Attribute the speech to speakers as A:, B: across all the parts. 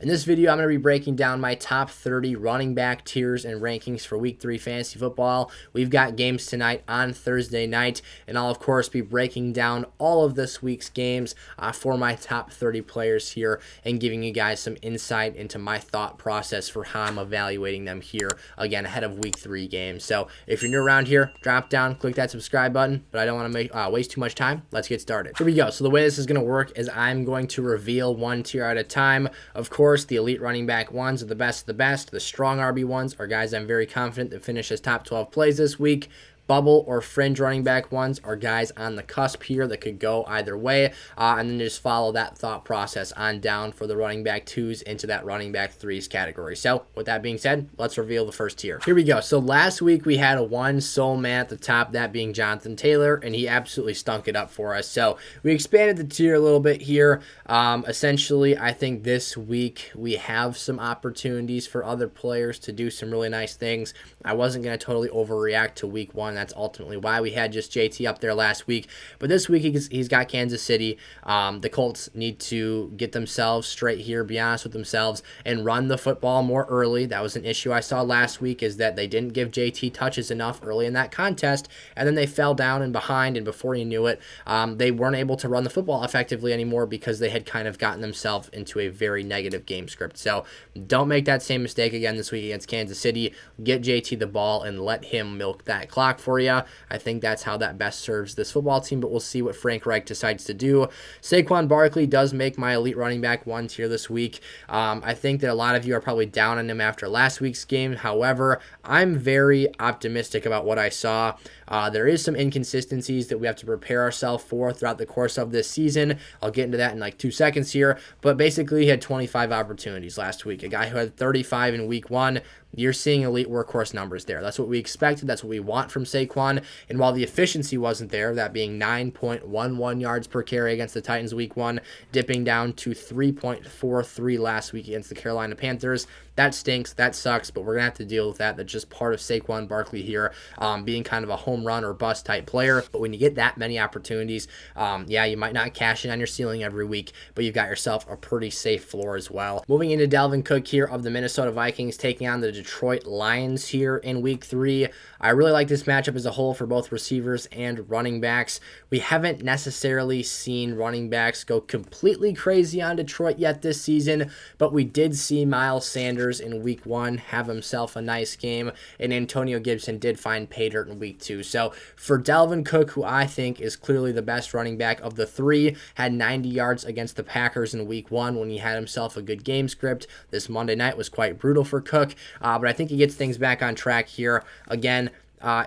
A: In this video, I'm going to be breaking down my top 30 running back tiers and rankings for Week 3 fantasy football. We've got games tonight on Thursday night, and I'll, of course, be breaking down all of this week's games for my top 30 players here and giving you guys some insight into my thought process for how I'm evaluating them here, again, ahead of Week 3 games. So if you're new around here, drop down, click that subscribe button, but I don't want to waste too much time. Let's get started. Here we go. So the way this is going to work is I'm going to reveal one tier at a time. Of course, the elite running back ones are the best of the best. The strong RB ones are guys I'm very confident that finish as top 12 plays this week. Bubble or fringe running back ones are guys on the cusp here that could go either way, and then just follow that thought process on down for the running back 2s into that running back 3s category. So with that being said, let's reveal the first tier. Here we go. So last week we had a one sole man at the top, that being Jonathan Taylor, and he absolutely stunk it up for us. So we expanded the tier a little bit here. Essentially, I think this week we have some opportunities for other players to do some really nice things. I wasn't going to totally overreact to week 1. That's ultimately why we had just JT up there last week. But this week he's got Kansas City. The Colts need to get themselves straight here, be honest with themselves, and run the football more early. That was an issue I saw last week, is that they didn't give JT touches enough early in that contest, and then they fell down and behind, and before you knew it, they weren't able to run the football effectively anymore because they had kind of gotten themselves into a very negative game script. So don't make that same mistake again this week against Kansas City. Get JT the ball and let him milk that clock for you. I think that's how that best serves this football team, but we'll see what Frank Reich decides to do. Saquon Barkley does make my elite running back 1 tier this week. I think that a lot of you are probably down on him after last week's game. However, I'm very optimistic about what I saw. There is some inconsistencies that we have to prepare ourselves for throughout the course of this season. I'll get into that in like 2 seconds here, but basically he had 25 opportunities last week. A guy who had 35 in week 1. You're seeing elite workhorse numbers there. That's what we expected. That's what we want from Saquon. And while the efficiency wasn't there, that being 9.11 yards per carry against the Titans week 1, dipping down to 3.43 last week against the Carolina Panthers, that stinks. That sucks, but we're going to have to deal with that. That's just part of Saquon Barkley here, being kind of a home run or bust type player. But when you get that many opportunities, yeah, you might not cash in on your ceiling every week, but you've got yourself a pretty safe floor as well. Moving into Dalvin Cook here of the Minnesota Vikings, taking on the Detroit Lions here in week 3. I really like this matchup as a whole for both receivers and running backs. We haven't necessarily seen running backs go completely crazy on Detroit yet this season, but we did see Miles Sanders in week 1 have himself a nice game, and Antonio Gibson did find pay dirt in week 2. So for Dalvin Cook, who I think is clearly the best running back of the 3, had 90 yards against the Packers in week 1 when he had himself a good game script. This Monday night was quite brutal for Cook, but I think he gets things back on track here. Again,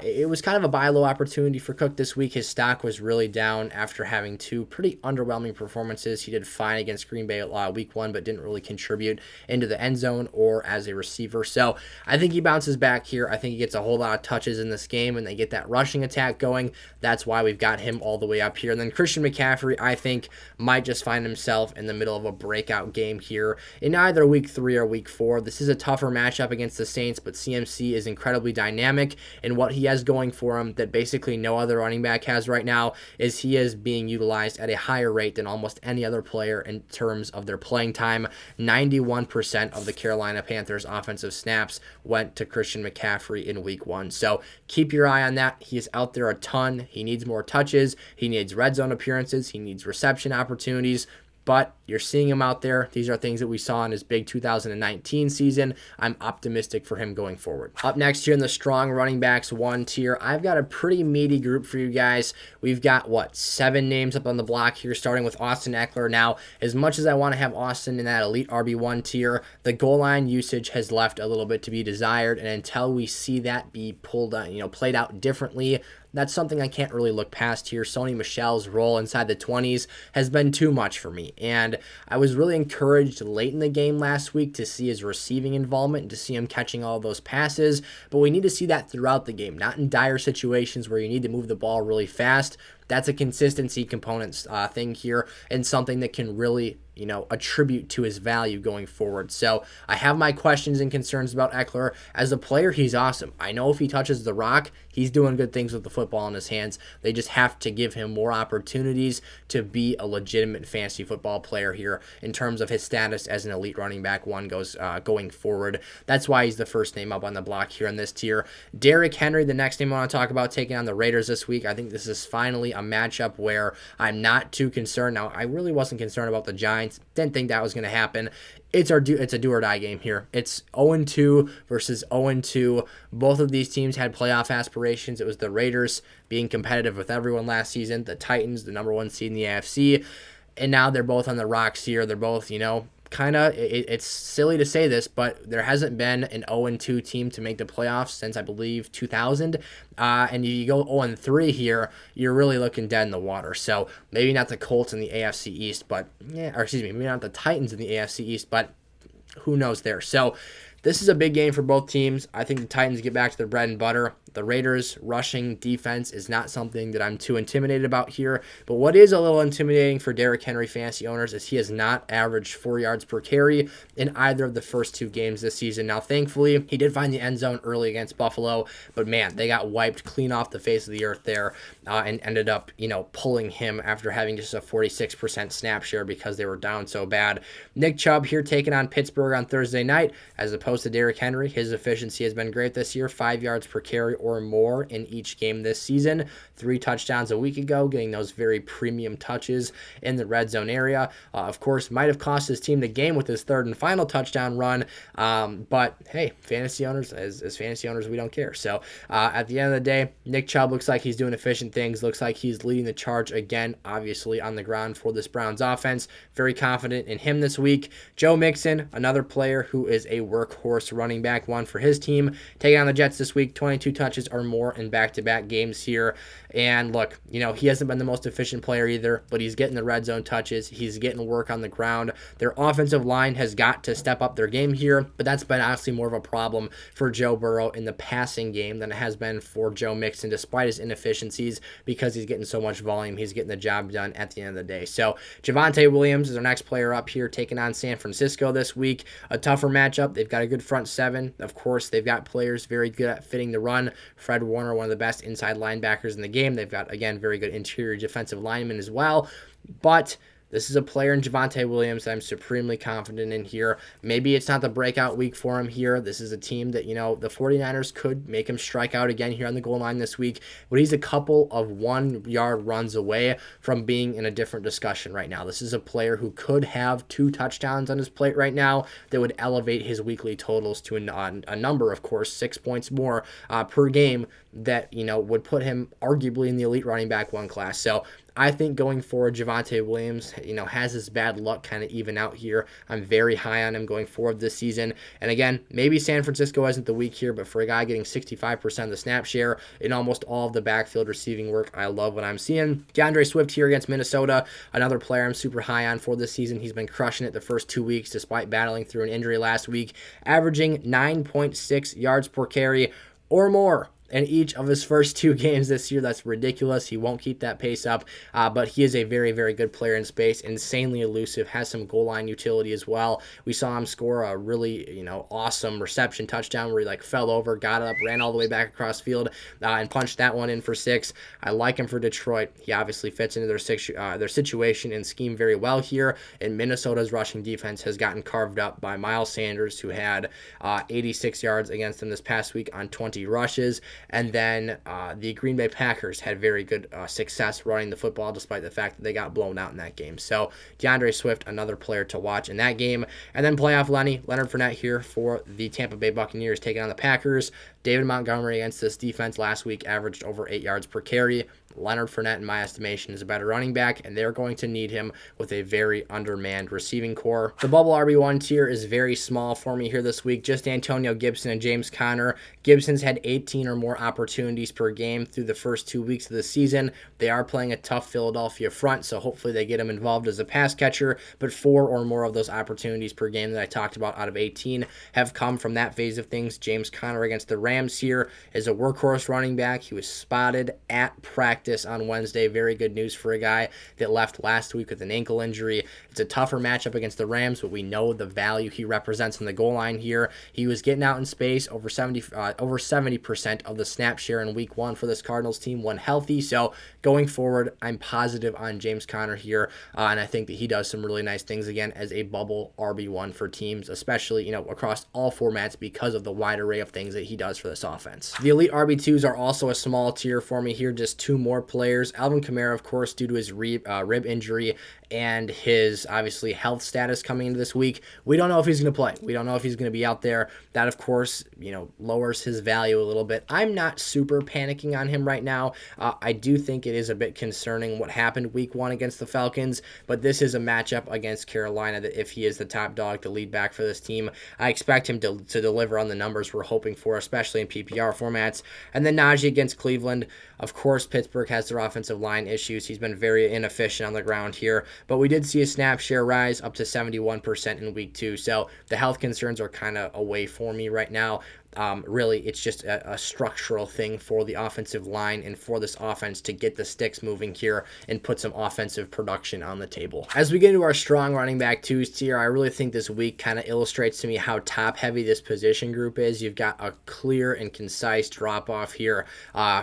A: it was kind of a buy low opportunity for Cook this week. His stock was really down after having 2 pretty underwhelming performances. He did fine against Green Bay week 1, but didn't really contribute into the end zone or as a receiver. So I think he bounces back here. I think he gets a whole lot of touches in this game, and they get that rushing attack going. That's why we've got him all the way up here. And then Christian McCaffrey, I think, might just find himself in the middle of a breakout game here in either week 3 or week 4. This is a tougher matchup against the Saints, but CMC is incredibly dynamic, and what he has going for him that basically no other running back has right now is he is being utilized at a higher rate than almost any other player in terms of their playing time. 91% of the Carolina Panthers offensive snaps went to Christian McCaffrey in week 1. So keep your eye on that. He is out there a ton. He needs more touches. He needs red zone appearances. He needs reception opportunities. But you're seeing him out there. These are things that we saw in his big 2019 season. I'm optimistic for him going forward. Up next here in the strong running backs 1 tier, I've got a pretty meaty group for you guys. We've got, 7 names up on the block here, starting with Austin Eckler. Now, as much as I want to have Austin in that elite RB1 tier, the goal line usage has left a little bit to be desired, and until we see that be pulled on, played out differently, that's something I can't really look past here. Sony Michel's role inside the 20s has been too much for me, and I was really encouraged late in the game last week to see his receiving involvement and to see him catching all those passes, but we need to see that throughout the game, not in dire situations where you need to move the ball really fast. that's a consistency component thing here, and something that can really attribute to his value going forward. So I have my questions and concerns about Eckler. As a player, he's awesome. I know if he touches the rock, he's doing good things with the football in his hands. They just have to give him more opportunities to be a legitimate fantasy football player here in terms of his status as an elite running back going forward. That's why he's the first name up on the block here in this tier. Derrick Henry, the next name I want to talk about, taking on the Raiders this week. I think this is finally a matchup where I'm not too concerned. Now, I really wasn't concerned about the Giants. Didn't think that was going to happen. It's a do or die game here. It's 0-2 versus 0-2. Both of these teams had playoff aspirations. It was the Raiders being competitive with everyone last season, the Titans, the number 1 seed in the AFC, and now they're both on the rocks here. They're both, kind of, it's silly to say this, but there hasn't been an 0-2 team to make the playoffs since, I believe, 2000. And you go 0-3 here, you're really looking dead in the water. So maybe not the Colts in the AFC East, maybe not the Titans in the AFC East, but who knows there. So this is a big game for both teams. I think the Titans get back to their bread and butter. The Raiders' rushing defense is not something that I'm too intimidated about here. But what is a little intimidating for Derrick Henry fantasy owners is he has not averaged 4 yards per carry in either of the first 2 games this season. Now, thankfully, he did find the end zone early against Buffalo. But, man, they got wiped clean off the face of the earth there and ended up, pulling him after having just a 46% snap share because they were down so bad. Nick Chubb here taking on Pittsburgh on Thursday night as opposed to Derrick Henry. His efficiency has been great this year, 5 yards per carry or more in each game this season. 3 touchdowns a week ago, getting those very premium touches in the red zone area. Of course, might have cost his team the game with his 3rd and final touchdown run. But hey, fantasy owners, as fantasy owners, we don't care. So at the end of the day, Nick Chubb looks like he's doing efficient things. Looks like he's leading the charge again, obviously on the ground for this Browns offense. Very confident in him this week. Joe Mixon, another player who is a workhorse running back, one for his team, taking on the Jets this week. 22 touches or more in back-to-back games here. And look, he hasn't been the most efficient player either, but he's getting the red zone touches. He's getting work on the ground. Their offensive line has got to step up their game here, but that's been honestly more of a problem for Joe Burrow in the passing game than it has been for Joe Mixon, despite his inefficiencies, because he's getting so much volume. He's getting the job done at the end of the day. So Javonte Williams is our next player up here, taking on San Francisco this week. A tougher matchup. They've got a good front 7. Of course, they've got players very good at fitting the run. Fred Warner, one of the best inside linebackers in the game. They've got, again, very good interior defensive linemen as well. But this is a player in Javonte Williams that I'm supremely confident in here. Maybe it's not the breakout week for him here. This is a team that, the 49ers could make him strike out again here on the goal line this week. But he's a couple of 1-yard runs away from being in a different discussion right now. This is a player who could have 2 touchdowns on his plate right now that would elevate his weekly totals to a number, of course, 6 points more per game that, would put him arguably in the elite running back 1 class. So I think going forward, Javonte Williams, has his bad luck kind of even out here. I'm very high on him going forward this season. And again, maybe San Francisco isn't the week here, but for a guy getting 65% of the snap share in almost all of the backfield receiving work, I love what I'm seeing. DeAndre Swift here against Minnesota, another player I'm super high on for this season. He's been crushing it the first 2 weeks despite battling through an injury last week, averaging 9.6 yards per carry or more in each of his first 2 games this year. That's ridiculous. He won't keep that pace up, but he is a very, very good player in space, insanely elusive, has some goal line utility as well. We saw him score a really, awesome reception touchdown where he fell over, got up, ran all the way back across field, and punched that one in for 6. I like him for Detroit. He obviously fits into their situation and scheme very well here, and Minnesota's rushing defense has gotten carved up by Miles Sanders, who had 86 yards against them this past week on 20 rushes. And then the Green Bay Packers had very good success running the football despite the fact that they got blown out in that game. So DeAndre Swift, another player to watch in that game. And then playoff Leonard Fournette here for the Tampa Bay Buccaneers taking on the Packers. David Montgomery against this defense last week averaged over 8 yards per carry. Leonard Fournette, in my estimation, is a better running back, and they're going to need him with a very undermanned receiving core. The bubble RB1 tier is very small for me here this week. Just Antonio Gibson and James Conner. Gibson's had 18 or more opportunities per game through the first 2 weeks of the season. They are playing a tough Philadelphia front, so hopefully they get him involved as a pass catcher, but 4 or more of those opportunities per game that I talked about out of 18 have come from that phase of things. James Conner against the Rams here is a workhorse running back. He was spotted at practice practice on Wednesday. Very good news for a guy that left last week with an ankle injury. It's a tougher matchup against the Rams, but we know the value he represents in the goal line here. He was getting out in space over 70% of the snap share in week 1 for this Cardinals team when healthy. So going forward, I'm positive on James Conner here, and I think that he does some really nice things again as a bubble RB1 for teams, especially across all formats because of the wide array of things that he does for this offense. The elite RB2s are also a small tier for me here, just 2 more players. Alvin Kamara, of course, due to his rib injury and his obviously health status coming into this week, we don't know if he's going to play. We don't know if he's going to be out there. That, of course, lowers his value a little bit. I'm not super panicking on him right now. I do think it is a bit concerning what happened week 1 against the Falcons, but this is a matchup against Carolina that if he is the top dog to lead back for this team, I expect him to deliver on the numbers we're hoping for, especially in PPR formats. And then Najee against Cleveland. Of course, Pittsburgh has their offensive line issues. He's been very inefficient on the ground here, but we did see a snap share rise up to 71% in week 2. So the health concerns are kind of away for me right now. Really, it's just a structural thing for the offensive line and for this offense to get the sticks moving here and put some offensive production on the table. As we get into our strong running back 2s tier, I really think this week kind of illustrates to me how top heavy this position group is. You've got a clear and concise drop off here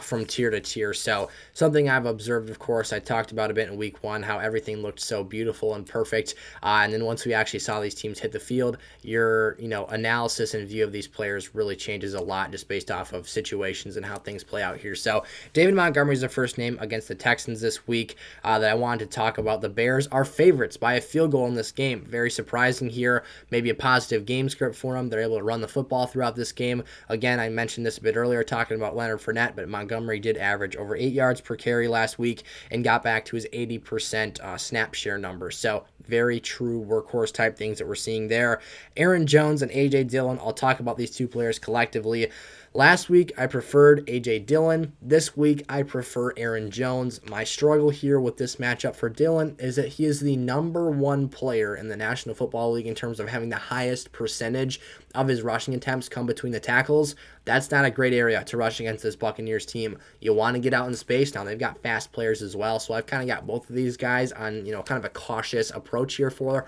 A: from tier to tier. So something I've observed, of course, I talked about a bit in week 1, how everything looked so beautiful and perfect. And then once we actually saw these teams hit the field, your analysis and view of these players really changes a lot just based off of situations and how things play out here. So David Montgomery is the first name against the Texans this week that I wanted to talk about. The Bears are favorites by a field goal in this game. Very surprising here. Maybe a positive game script for them. They're able to run the football throughout this game. Again, I mentioned this a bit earlier talking about Leonard Fournette, but Montgomery did average over 8 yards per carry last week and got back to his 80% snap share number. So very true workhorse type things that we're seeing there. Aaron Jones and A.J. Dillon, I'll talk about these 2 players collectively. Last week, I preferred A.J. Dillon. This week, I prefer Aaron Jones. My struggle here with this matchup for Dillon is that he is the number 1 player in the National Football League in terms of having the highest percentage of his rushing attempts come between the tackles. That's not a great area to rush against this Buccaneers team. You want to get out in space. Now, they've got fast players as well, so I've kind of got both of these guys on, kind of a cautious approach here for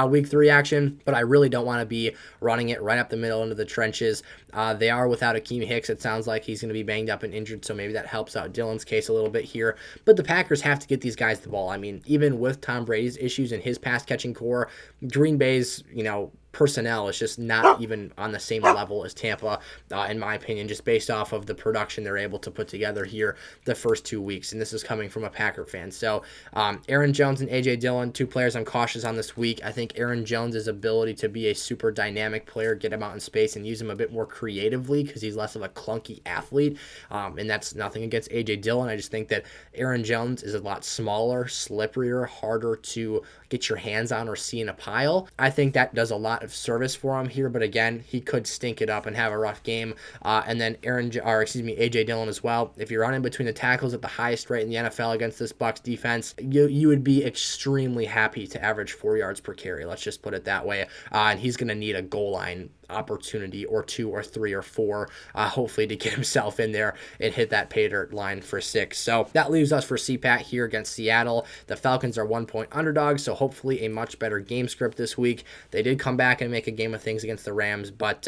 A: week 3 action, but I really don't want to be running it right up the middle into the trenches. They are without Akeem Hicks. It sounds like he's going to be banged up and injured, so maybe that helps out Dillon's case a little bit here. But the Packers have to get these guys the ball. I mean, even with Tom Brady's issues in his pass-catching core, Green Bay's, personnel is just not even on the same level as Tampa, in my opinion, just based off of the production they're able to put together here the first 2 weeks. And this is coming from a Packer fan. So Aaron Jones and A.J. Dillon, 2 players I'm cautious on this week. I think Aaron Jones' ability to be a super dynamic player, get him out in space and use him a bit more creatively because he's less of a clunky athlete. And that's nothing against A.J. Dillon. I just think that Aaron Jones is a lot smaller, slipperier, harder to get your hands on or see in a pile. I think that does a lot of service for him here, but again, he could stink it up and have a rough game. And then A.J. Dillon as well. If you're running between the tackles at the highest rate in the NFL against this Bucs defense, you would be extremely happy to average 4 yards per carry. Let's just put it that way. And he's going to need a goal line opportunity or 2 or 3 or 4 hopefully to get himself in there and hit that pay dirt line for 6. So that leaves us for CPAT here against Seattle. The Falcons are 1-point underdogs, so hopefully a much better game script this week. They did come back and make a game of things against the Rams, but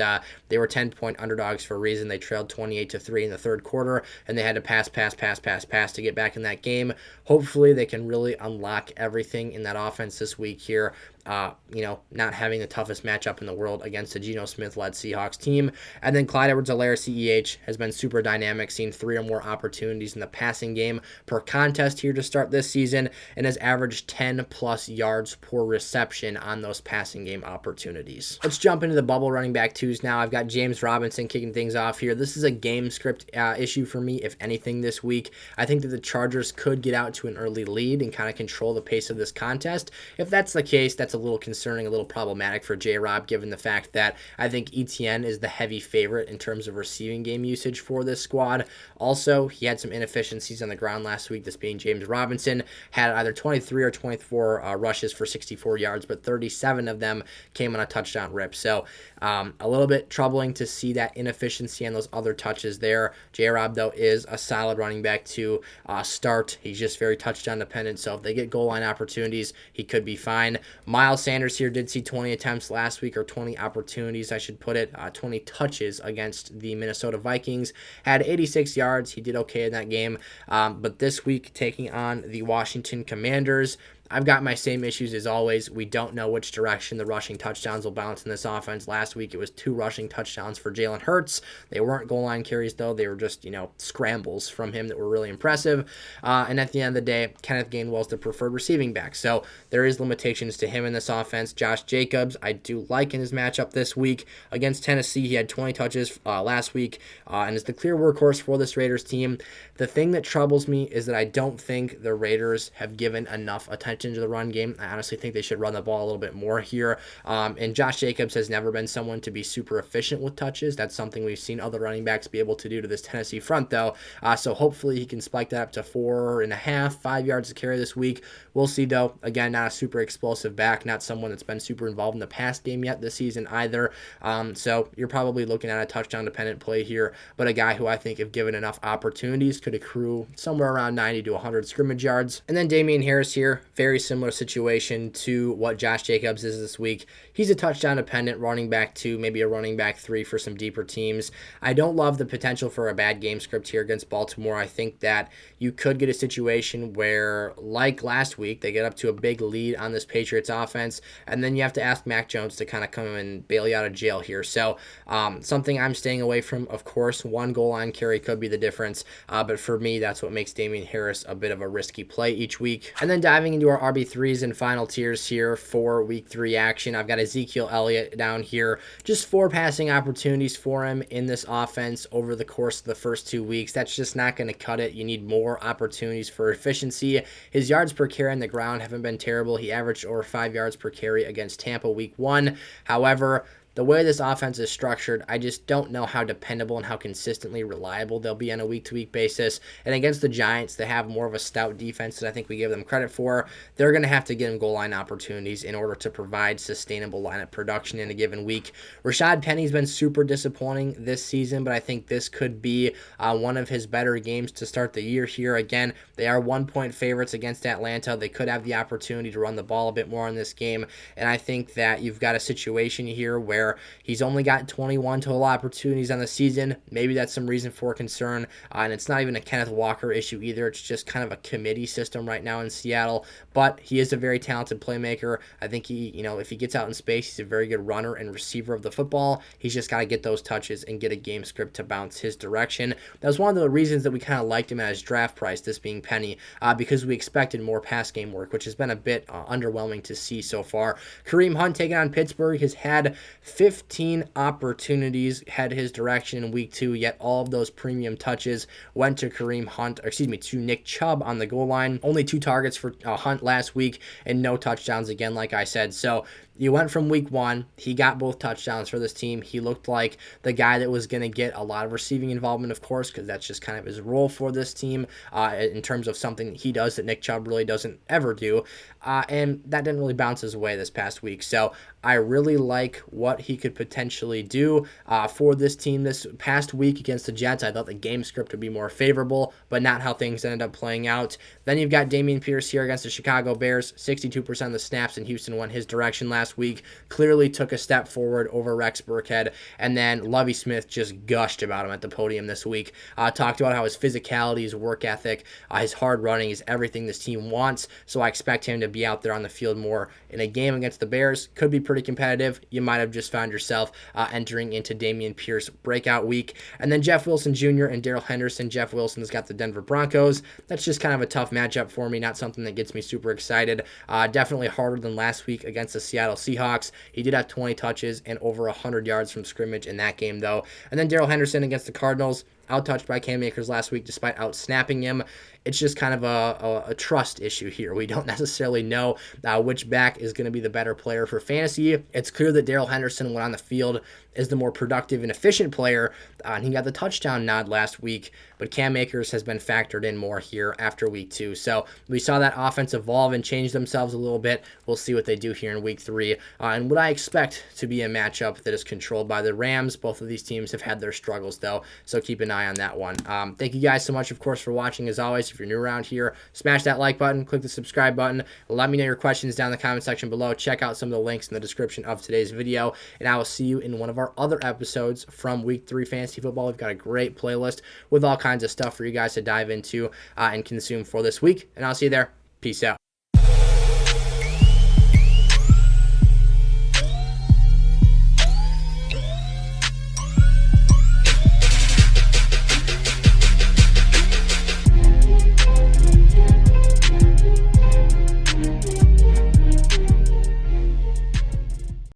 A: they were 10-point underdogs for a reason. They trailed 28-3 in the third quarter, and they had to pass to get back in that game. Hopefully they can really unlock everything in that offense this week here. Not having the toughest matchup in the world against a Geno Smith-led Seahawks team. And then Clyde Edwards-Helaire, CEH, has been super dynamic, seen 3 or more opportunities in the passing game per contest here to start this season, and has averaged 10-plus yards per reception on those passing game opportunities. Let's jump into the bubble running back 2s now. I've got James Robinson kicking things off here. This is a game script issue for me, if anything, this week. I think that the Chargers could get out to an early lead and kind of control the pace of this contest. If that's the case, that's that's a little concerning, a little problematic for J-Rob, given the fact that I think ETN is the heavy favorite in terms of receiving game usage for this squad. Also, he had some inefficiencies on the ground last week, this being James Robinson, had either 23 or 24 rushes for 64 yards, but 37 of them came on a touchdown rip. So a little bit troubling to see that inefficiency on those other touches there. J-Rob, though, is a solid running back to start. He's just very touchdown dependent, so if they get goal line opportunities, he could be fine. Miles Sanders here did see 20 attempts last week, or 20 opportunities, I should put it, 20 touches against the Minnesota Vikings. Had 86 yards. He did okay in that game, but this week taking on the Washington Commanders, I've got my same issues as always. We don't know which direction the rushing touchdowns will bounce in this offense. Last week, it was 2 rushing touchdowns for Jalen Hurts. They weren't goal line carries, though. They were just, scrambles from him that were really impressive. And at the end of the day, Kenneth Gainwell's the preferred receiving back. So there is limitations to him in this offense. Josh Jacobs, I do like in his matchup this week. Against Tennessee, he had 20 touches last week and is the clear workhorse for this Raiders team. The thing that troubles me is that I don't think the Raiders have given enough attention to the run game. I honestly think they should run the ball a little bit more here. And Josh Jacobs has never been someone to be super efficient with touches. That's something we've seen other running backs be able to do to this Tennessee front, though. So hopefully he can spike that up to 4.5, 5 yards to carry this week. We'll see, though. Again, not a super explosive back, not someone that's been super involved in the pass game yet this season either. So you're probably looking at a touchdown-dependent play here, but a guy who I think, if given enough opportunities, could accrue somewhere around 90 to 100 scrimmage yards. And then Damian Harris here, very similar situation to what Josh Jacobs is this week. He's a touchdown-dependent running back 2, maybe a running back 3 for some deeper teams. I don't love the potential for a bad game script here against Baltimore. I think that you could get a situation where, like last week, they get up to a big lead on this Patriots offense, and then you have to ask Mac Jones to kind of come and bail you out of jail here. So something I'm staying away from, of course. 1 goal line carry could be the difference, but for me, that's what makes Damian Harris a bit of a risky play each week. And then diving into our RB3s and final tiers here for week 3 action, I've got Ezekiel Elliott down here. Just 4 passing opportunities for him in this offense over the course of the first 2 weeks. That's just not going to cut it. You need more opportunities for efficiency. His yards per carry on the ground haven't been terrible. He averaged over 5 yards per carry against Tampa week 1. However, the way this offense is structured, I just don't know how dependable and how consistently reliable they'll be on a week-to-week basis. And against the Giants, they have more of a stout defense than I think we give them credit for. They're going to have to get him goal line opportunities in order to provide sustainable lineup production in a given week. Rashad Penny's been super disappointing this season, but I think this could be one of his better games to start the year here. Again, they are 1-point favorites against Atlanta. They could have the opportunity to run the ball a bit more in this game. And I think that you've got a situation here where he's only got 21 total opportunities on the season. Maybe that's some reason for concern. And it's not even a Kenneth Walker issue either. It's just kind of a committee system right now in Seattle. But he is a very talented playmaker. I think he, if he gets out in space, he's a very good runner and receiver of the football. He's just got to get those touches and get a game script to bounce his direction. That was one of the reasons that we kind of liked him at his draft price, this being Penny, because we expected more pass game work, which has been a bit underwhelming to see so far. Kareem Hunt taking on Pittsburgh has had 15 opportunities head his direction in week 2, yet all of those premium touches went to to Nick Chubb on the goal line. Only 2 targets for Hunt last week and no touchdowns again, like I said. So you went from week 1, he got both touchdowns for this team. He looked like the guy that was going to get a lot of receiving involvement, of course, because that's just kind of his role for this team in terms of something he does that Nick Chubb really doesn't ever do. And that didn't really bounce his way this past week. So I really like what he could potentially do for this team this past week against the Jets. I thought the game script would be more favorable, but not how things ended up playing out. Then you've got Dameon Pierce here against the Chicago Bears. 62% of the snaps in Houston went his direction last week. Clearly took a step forward over Rex Burkhead. And then Lovie Smith just gushed about him at the podium this week. Talked about how his physicality, his work ethic, his hard running is everything this team wants. So I expect him to be out there on the field more in a game against the Bears. Could be pretty competitive. You might have just found yourself entering into Dameon Pierce breakout week. And then Jeff Wilson Jr. and Darrell Henderson. Jeff Wilson's got the Denver Broncos. That's just kind of a tough matchup for me. Not something that gets me super excited. Definitely harder than last week against the Seattle Seahawks. He did have 20 touches and over 100 yards from scrimmage in that game, though. And then Darrell Henderson against the Cardinals. outtouched by Cam Akers last week despite out-snapping him. It's just kind of a trust issue here. We don't necessarily know which back is going to be the better player for fantasy. It's clear that Darrell Henderson, when on the field, is the more productive and efficient player, and he got the touchdown nod last week, but Cam Akers has been factored in more here after week 2. So we saw that offense evolve and change themselves a little bit. We'll see what they do here in week 3. And what I expect to be a matchup that is controlled by the Rams. Both of these teams have had their struggles, though, so keep an eye on that one. Thank you guys so much, of course, for watching. As always, if you're new around here, smash that like button, click the subscribe button. Let me know your questions down in the comment section below. Check out some of the links in the description of today's video, and I will see you in one of our other episodes from week 3 fantasy football. We've got a great playlist with all kinds of stuff for you guys to dive into and consume for this week, and I'll see you there. Peace out.